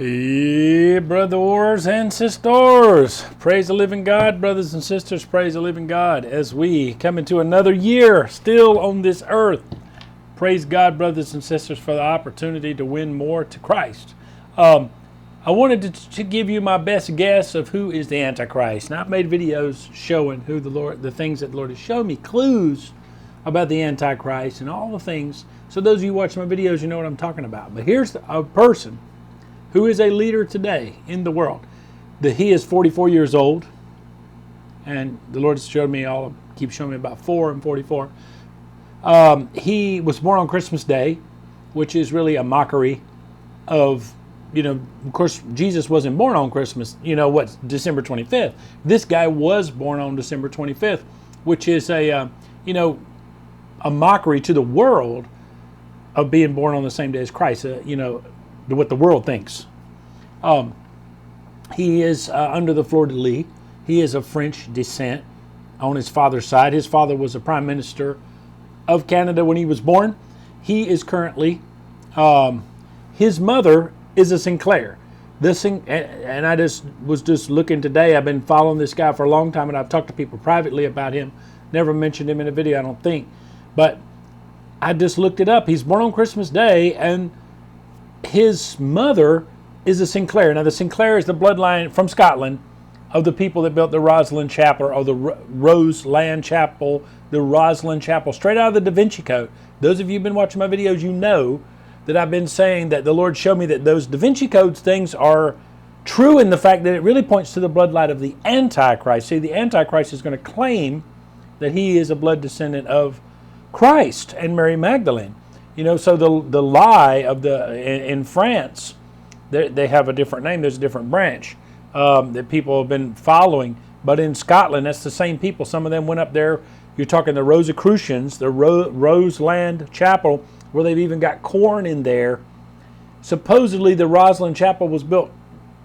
Hey, brothers and sisters. Praise the living God, brothers and sisters. Praise the living God as we come into another year still on this earth. Praise God, brothers and sisters, for the opportunity to win more to Christ. I wanted to give you my best guess of who is the Antichrist. Now, I've made videos showing who the things that the Lord has shown me, clues about the Antichrist and all the things. So those of you watching my videos, you know what I'm talking about. But here's a person who is a leader today in the world. He is 44 years old, and the Lord has showed me keeps showing me about 4 and 44. He was born on Christmas Day, which is really a mockery of, of course, Jesus wasn't born on Christmas, December 25th. This guy was born on December 25th, which is a mockery to the world of being born on the same day as Christ, what the world thinks. He is under the fleur-de-lis. He is of French descent on his father's side. His father was a prime minister of Canada when he was born. He is currently, his mother is a Sinclair. And I was looking today. I've been following this guy for a long time, and I've talked to people privately about him. Never mentioned him in a video, I don't think. But I just looked it up. He's born on Christmas Day, and his mother is a Sinclair. Now, the Sinclair is the bloodline from Scotland of the people that built the Rosslyn Chapel, or the Roseland Chapel, the Rosslyn Chapel, straight out of the Da Vinci Code. Those of you who've been watching my videos, you know that I've been saying that the Lord showed me that those Da Vinci Codes things are true in the fact that it really points to the bloodline of the Antichrist. See, the Antichrist is going to claim that he is a blood descendant of Christ and Mary Magdalene. So the lie of in France, they have a different name. There's a different branch that people have been following. But in Scotland, that's the same people. Some of them went up there. You're talking the Rosicrucians, the Roseland Chapel, where they've even got corn in there. Supposedly, the Rosslyn Chapel was built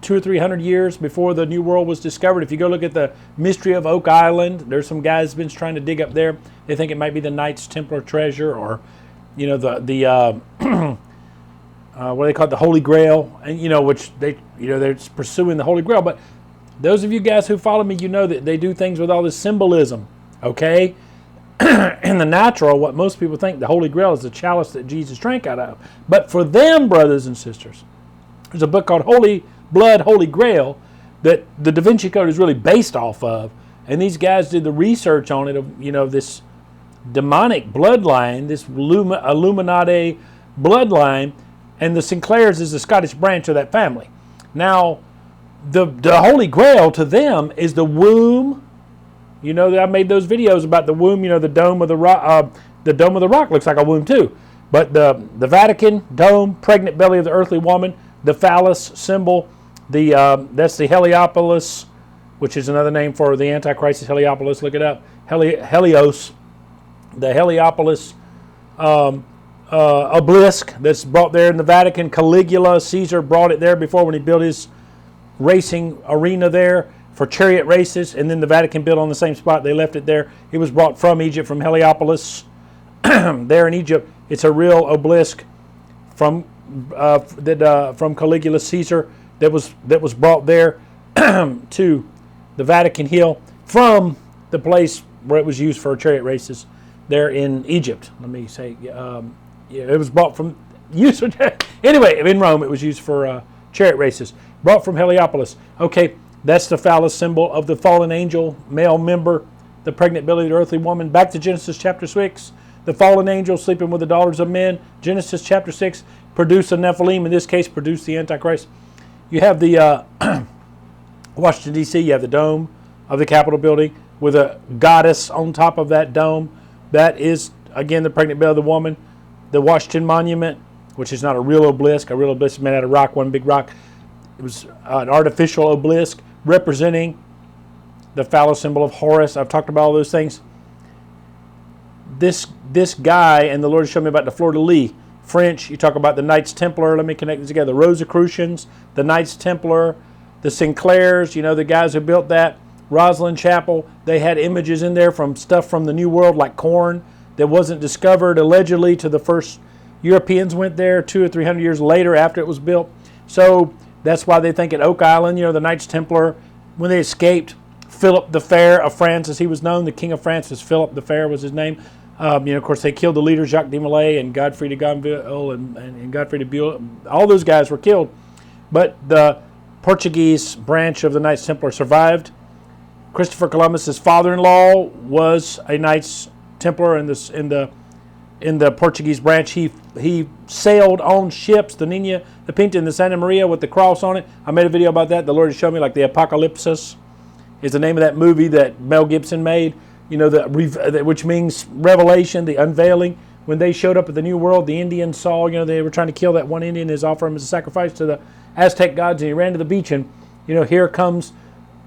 200 or 300 years before the New World was discovered. If you go look at the Mystery of Oak Island, there's some guys been trying to dig up there. They think it might be the Knights Templar treasure, or what do they call it, the Holy Grail, and which they're pursuing the Holy Grail. But those of you guys who follow me, you know that they do things with all this symbolism. Okay, in the natural, what most people think the Holy Grail is the chalice that Jesus drank out of. But for them, brothers and sisters, there's a book called Holy Blood, Holy Grail that the Da Vinci Code is really based off of, and these guys did the research on it of this demonic bloodline, this Illuminati bloodline, and the Sinclairs is the Scottish branch of that family. Now, the Holy Grail to them is the womb. That I made those videos about the womb. The dome of the rock. The dome of the rock looks like a womb too. But the Vatican dome, pregnant belly of the earthly woman, the phallus symbol, that's the Heliopolis, which is another name for the Antichrist. Is Heliopolis. Look it up. Helios. The Heliopolis obelisk that's brought there in the Vatican. Caligula, Caesar brought it there before when he built his racing arena there for chariot races, and then the Vatican built on the same spot. They left it there. It was brought from Egypt, from Heliopolis, there in Egypt. It's a real obelisk from Caligula Caesar that was brought there to the Vatican Hill from the place where it was used for chariot races there in Egypt. Let me say, it was brought from anyway, in Rome it was used for chariot races. Brought from Heliopolis. Okay, that's the phallus symbol of the fallen angel, male member, the pregnant belly of the earthly woman. Back to Genesis chapter 6. The fallen angel sleeping with the daughters of men. Genesis chapter 6 produced a Nephilim. In this case, produced the Antichrist. You have the Washington, D.C. You have the dome of the Capitol building with a goddess on top of that dome. That is, again, the pregnant belly of the woman. The Washington Monument, which is not a real obelisk. A real obelisk is made out of rock, one big rock. It was an artificial obelisk representing the phallus symbol of Horus. I've talked about all those things. This guy, and the Lord showed me about the fleur-de-lis. French, you talk about the Knights Templar. Let me connect this together. The Rosicrucians, the Knights Templar, the Sinclairs, the guys who built that Rosslyn Chapel. They had images in there from stuff from the New World, like corn, that wasn't discovered allegedly to the first Europeans went there 200 or 300 years later after it was built. So That's why they think at Oak Island, the Knights Templar, when they escaped, Philip the Fair of France, as he was known, the King of France was Philip the Fair was his name. Of course, they killed the leader Jacques de Molay and Godfrey de Gonneville and Godfrey de Bouillon. All those guys were killed, but the Portuguese branch of the Knights Templar survived. Christopher Columbus's father-in-law was a Knights Templar in the Portuguese branch. He sailed on ships, the Nina, the Pinta, and the Santa Maria with the cross on it. I made a video about that. The Lord has shown me, like the Apocalypsis is the name of that movie that Mel Gibson made, which means revelation, the unveiling. When they showed up at the New World, the Indians saw, they were trying to kill that one Indian, offer him as a sacrifice to the Aztec gods, and he ran to the beach, and, here comes,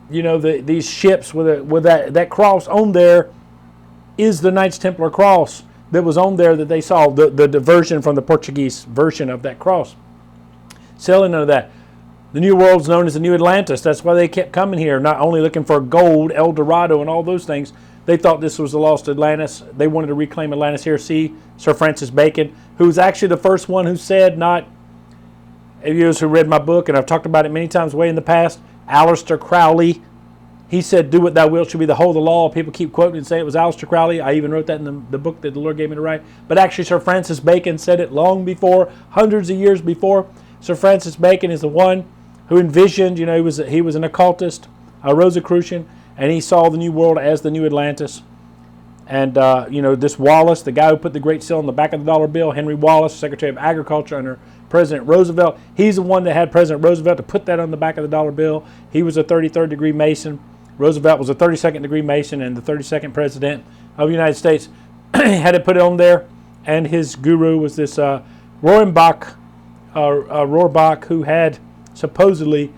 these ships with that cross on there is the Knights Templar cross that was on there that they saw, the version from the Portuguese version of that cross. Sailing under that. The New World's known as the New Atlantis. That's why they kept coming here, not only looking for gold, El Dorado, and all those things. They thought this was the lost Atlantis. They wanted to reclaim Atlantis here. See Sir Francis Bacon, who's actually the first one who said, not those who read my book, and I've talked about it many times way in the past, Aleister Crowley. He said, do what thou wilt shall be the whole of the law. People keep quoting and saying it was Aleister Crowley. I even wrote that in the book that the Lord gave me to write. But actually, Sir Francis Bacon said it long before, hundreds of years before. Sir Francis Bacon is the one who envisioned, he was an occultist, a Rosicrucian, and he saw the New World as the New Atlantis. And, this Wallace, the guy who put the Great Seal on the back of the dollar bill, Henry Wallace, Secretary of Agriculture under President Roosevelt, he's the one that had President Roosevelt to put that on the back of the dollar bill. He was a 33rd degree Mason. Roosevelt was a 32nd degree Mason and the 32nd President of the United States. Had to put it on there, and his guru was this Rohrbach, who had supposedly,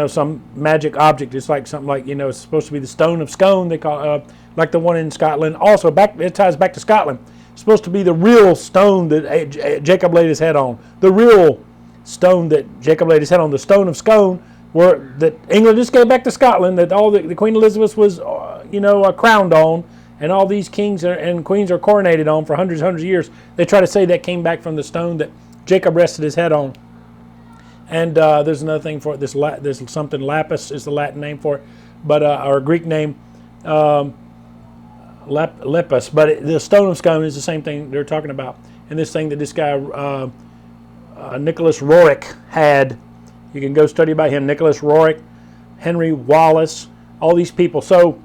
some magic object. It's like something like, it's supposed to be the Stone of Scone, they call like the one in Scotland. Also, it ties back to Scotland. It's supposed to be the real stone that Jacob laid his head on. The real stone that Jacob laid his head on, the Stone of Scone, that England just gave back to Scotland, that all the Queen Elizabeth was, crowned on, and all these kings and queens are coronated on for hundreds of years. They try to say that came back from the stone that Jacob rested his head on. And there's another thing for it. There's something, lapis is the Latin name for it, but or Greek name, lepus. But the Stone of Scone is the same thing they're talking about. And this thing that this guy Nicholas Roerich had. You can go study about him. Nicholas Roerich, Henry Wallace, all these people. So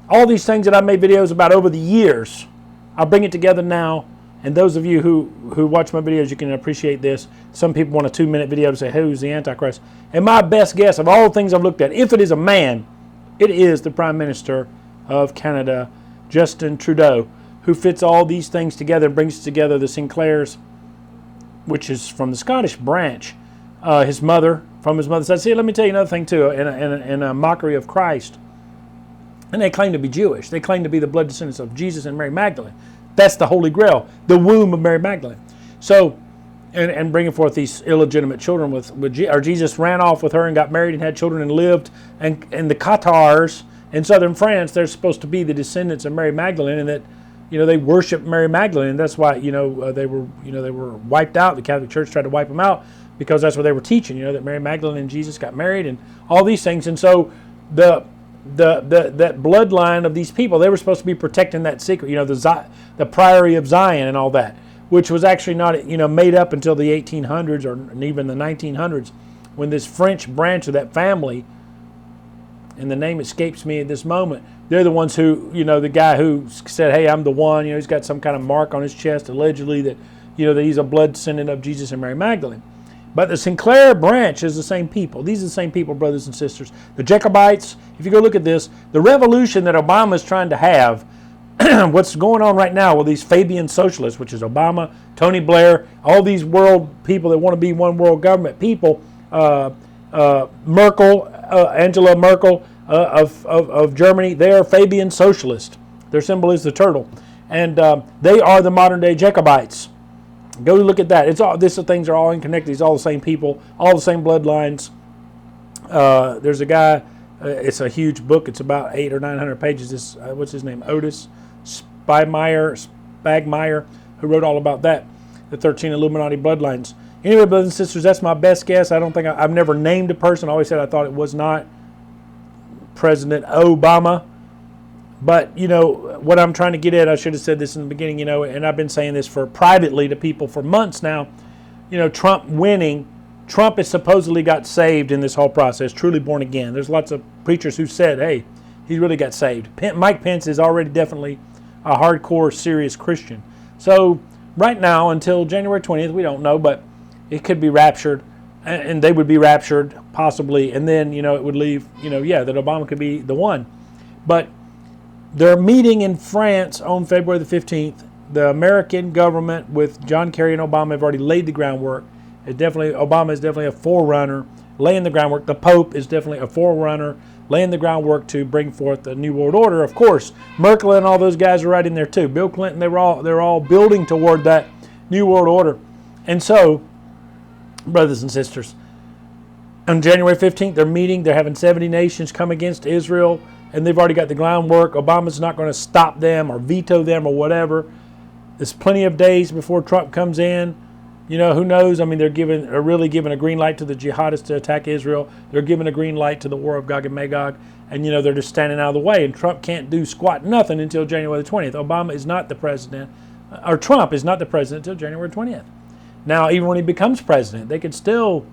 all these things that I made videos about over the years, I'll bring it together now. And those of you who watch my videos, you can appreciate this. Some people want a 2-minute video to say, who's the Antichrist? And my best guess of all the things I've looked at, if it is a man, it is the Prime Minister of Canada, Justin Trudeau, who fits all these things together and brings together the Sinclairs, which is from the Scottish branch. His mother, from his mother's side. See, let me tell you another thing too, in a mockery of Christ. And they claim to be Jewish. They claim to be the blood descendants of Jesus and Mary Magdalene. That's the Holy Grail, the womb of Mary Magdalene. So, and bringing forth these illegitimate children or Jesus ran off with her and got married and had children and lived. And the Catars in southern France, they're supposed to be the descendants of Mary Magdalene, and that, they worship Mary Magdalene. And that's why, they were wiped out. The Catholic Church tried to wipe them out because that's what they were teaching. That Mary Magdalene and Jesus got married and all these things. And so that bloodline of these people, they were supposed to be protecting that secret, the Priory of Zion and all that, which was actually not, made up until the 1800s or even the 1900s, when this French branch of that family, and the name escapes me at this moment, they're the ones who, the guy who said, hey, I'm the one, he's got some kind of mark on his chest, allegedly, that, that he's a blood descendant of Jesus and Mary Magdalene. But the Sinclair branch is the same people. These are the same people, brothers and sisters. The Jacobites, if you go look at this, the revolution that Obama is trying to have, what's going on right now with these Fabian socialists, which is Obama, Tony Blair, all these world people that want to be one world government people, Merkel, Angela Merkel of Germany, they are Fabian socialists. Their symbol is the turtle. And they are the modern day Jacobites. Go look at that. It's all these things are all interconnected. It's all the same people, all the same bloodlines. There's a guy. It's a huge book. It's about 800 or 900 pages. This what's his name? Otis Spagmeyer, who wrote all about that. The 13 Illuminati bloodlines. Anyway, brothers and sisters, that's my best guess. I don't think I've never named a person. I always said I thought it was not President Obama. But, what I'm trying to get at, I should have said this in the beginning, and I've been saying this privately to people for months now. Trump winning, Trump has supposedly got saved in this whole process, truly born again. There's lots of preachers who said, hey, he really got saved. Mike Pence is already definitely a hardcore, serious Christian. So right now, until January 20th, we don't know, but it could be raptured, and they would be raptured possibly, and then, it would leave, that Obama could be the one. But they're meeting in France on February the 15th. The American government with John Kerry and Obama have already laid the groundwork. Obama is definitely a forerunner, laying the groundwork. The Pope is definitely a forerunner, laying the groundwork to bring forth the New World Order. Of course, Merkel and all those guys are right in there too. Bill Clinton, they're all building toward that New World Order. And so, brothers and sisters, on January 15th, they're meeting. They're having 70 nations come against Israel, and they've already got the groundwork. Obama's not going to stop them or veto them or whatever. There's plenty of days before Trump comes in. Who knows? I mean, they're really giving a green light to the jihadists to attack Israel. They're giving a green light to the war of Gog and Magog. And, they're just standing out of the way. And Trump can't do squat nothing until January the 20th. Obama is not the president, or Trump is not the president until January 20th. Now, even when he becomes president, they could still,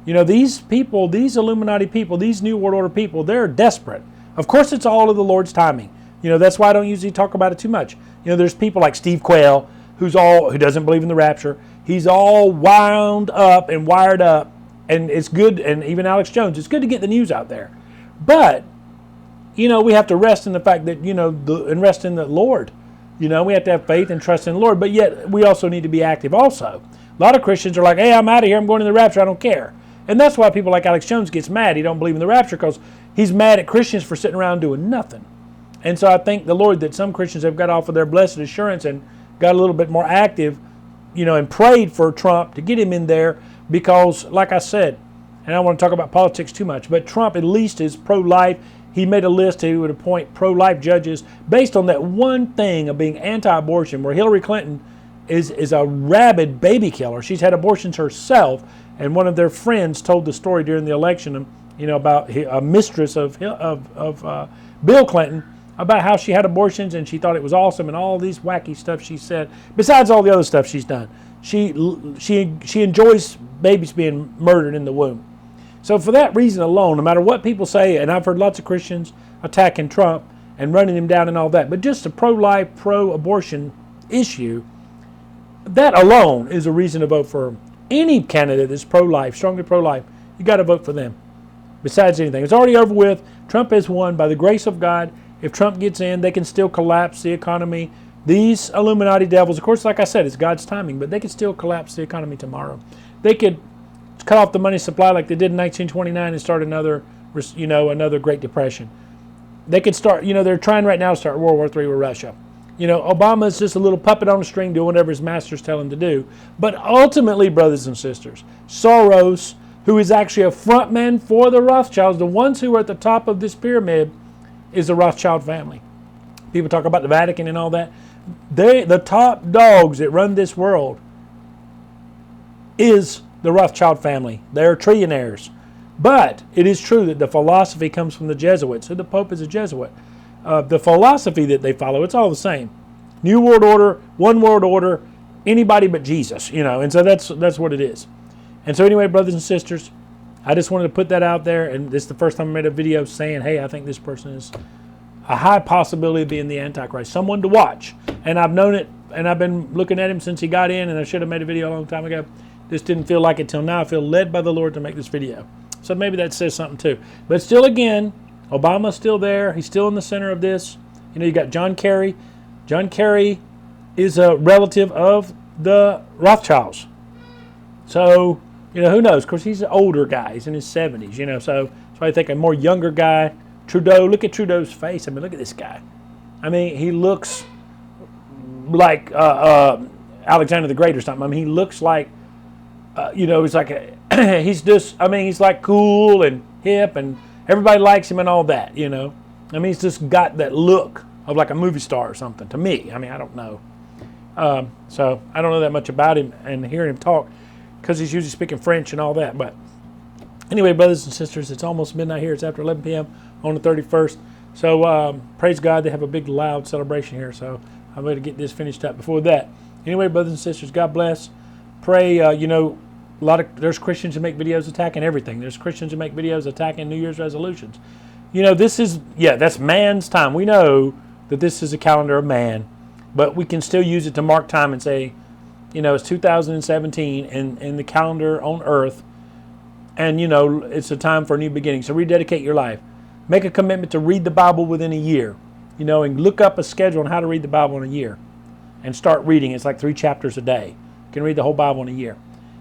these people, these Illuminati people, these New World Order people, they're desperate. Of course, it's all of the Lord's timing. That's why I don't usually talk about it too much. There's people like Steve Quayle, who doesn't believe in the rapture. He's all wound up and wired up, and it's good, and even Alex Jones, it's good to get the news out there. But, we have to rest in the fact that, and rest in the Lord. We have to have faith and trust in the Lord, but yet we also need to be active also. A lot of Christians are like, hey, I'm out of here, I'm going to the rapture, I don't care. And that's why people like Alex Jones gets mad. He don't believe in the rapture because he's mad at Christians for sitting around doing nothing. And so I thank the Lord that some Christians have got off of their blessed assurance and got a little bit more active, and prayed for Trump to get him in there because, like I said, and I don't want to talk about politics too much, but Trump at least is pro-life. He made a list. He would appoint pro-life judges based on that one thing of being anti-abortion, where Hillary Clinton is a rabid baby killer. She's had abortions herself, and one of their friends told the story during the election, about a mistress of Bill Clinton, about how she had abortions and she thought it was awesome and all these wacky stuff she said, besides all the other stuff she's done. She enjoys babies being murdered in the womb. So for that reason alone, no matter what people say, and I've heard lots of Christians attacking Trump and running him down and all that, but just a pro-life, pro-abortion issue, that alone is a reason to vote for any candidate that's pro-life, strongly pro-life. You got to vote for them. Besides anything, it's already over with. Trump has won by the grace of God. If Trump gets in, they can still collapse the economy. These Illuminati devils, of course, like I said, it's God's timing, but they could still collapse the economy tomorrow. They could cut off the money supply like they did in 1929 and start another Great Depression. They could start, they're trying right now to start World War III with Russia. Obama's just a little puppet on a string doing whatever his masters tell him to do. But ultimately, brothers and sisters, Soros, who is actually a front man for the Rothschilds, the ones who are at the top of this pyramid, is the Rothschild family. People talk about the Vatican and all that. The top dogs that run this world is the Rothschild family. They're trillionaires. But it is true that the philosophy comes from the Jesuits. So the Pope is a Jesuit. The philosophy that they follow, it's all the same. New World Order, one world order, anybody but Jesus, and so that's what it is. And so anyway, brothers and sisters, I just wanted to put that out there, and this is the first time I made a video saying, hey, I think this person is a high possibility of being the Antichrist, someone to watch. And I've known it, and I've been looking at him since he got in, and I should have made a video a long time ago. Just didn't feel like it till now. I feel led by the Lord to make this video. So maybe that says something too. But still, again, Obama's still there. He's still in the center of this. You got John Kerry. John Kerry is a relative of the Rothschilds. So, who knows? Of course, he's an older guy. He's in his 70s, So I think a more younger guy. Trudeau, look at Trudeau's face. I mean, look at this guy. I mean, he looks like Alexander the Great or something. I mean, he looks like, he's like, he's like cool and hip and everybody likes him and all that, I mean, he's just got that look of like a movie star or something to me. I mean, I don't know. So I don't know that much about him, and hearing him talk because he's usually speaking French and all that. But anyway, brothers and sisters, it's almost midnight here. It's after 11 p.m. on the 31st. So praise God, they have a big loud celebration here. So I'm going to get this finished up before that. Anyway, brothers and sisters, God bless. Pray, there's Christians who make videos attacking everything. There's Christians who make videos attacking New Year's resolutions. That's man's time. We know that this is a calendar of man, but we can still use it to mark time and say, it's 2017 and the calendar on earth, and, it's a time for a new beginning. So rededicate your life. Make a commitment to read the Bible within a year, and look up a schedule on how to read the Bible in a year and start reading. It's like 3 chapters a day. You can read the whole Bible in a year.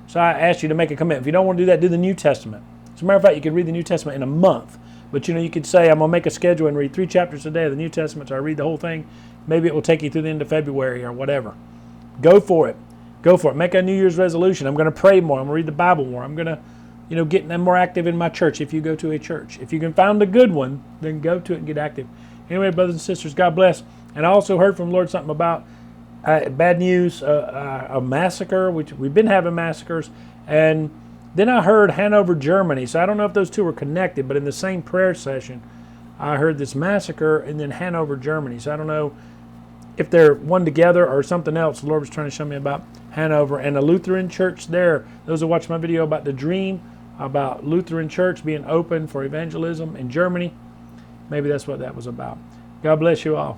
So I ask you to make a commitment. If you don't want to do that, do the New Testament. As a matter of fact, you could read the New Testament in a month. But, you could say, I'm going to make a schedule and read 3 chapters a day of the New Testament, so I read the whole thing. Maybe it will take you through the end of February or whatever. Go for it. Go for it. Make a New Year's resolution. I'm going to pray more. I'm going to read the Bible more. I'm going to, get more active in my church if you go to a church. If you can find a good one, then go to it and get active. Anyway, brothers and sisters, God bless. And I also heard from the Lord something about bad news, a massacre, which we've been having massacres. And then I heard Hanover, Germany. So I don't know if those two were connected, but in the same prayer session, I heard this massacre and then Hanover, Germany. So I don't know if they're one together or something else. The Lord was trying to show me about Hanover and a Lutheran church there. Those who watched my video about the dream about Lutheran church being open for evangelism in Germany, maybe that's what that was about. God bless you all.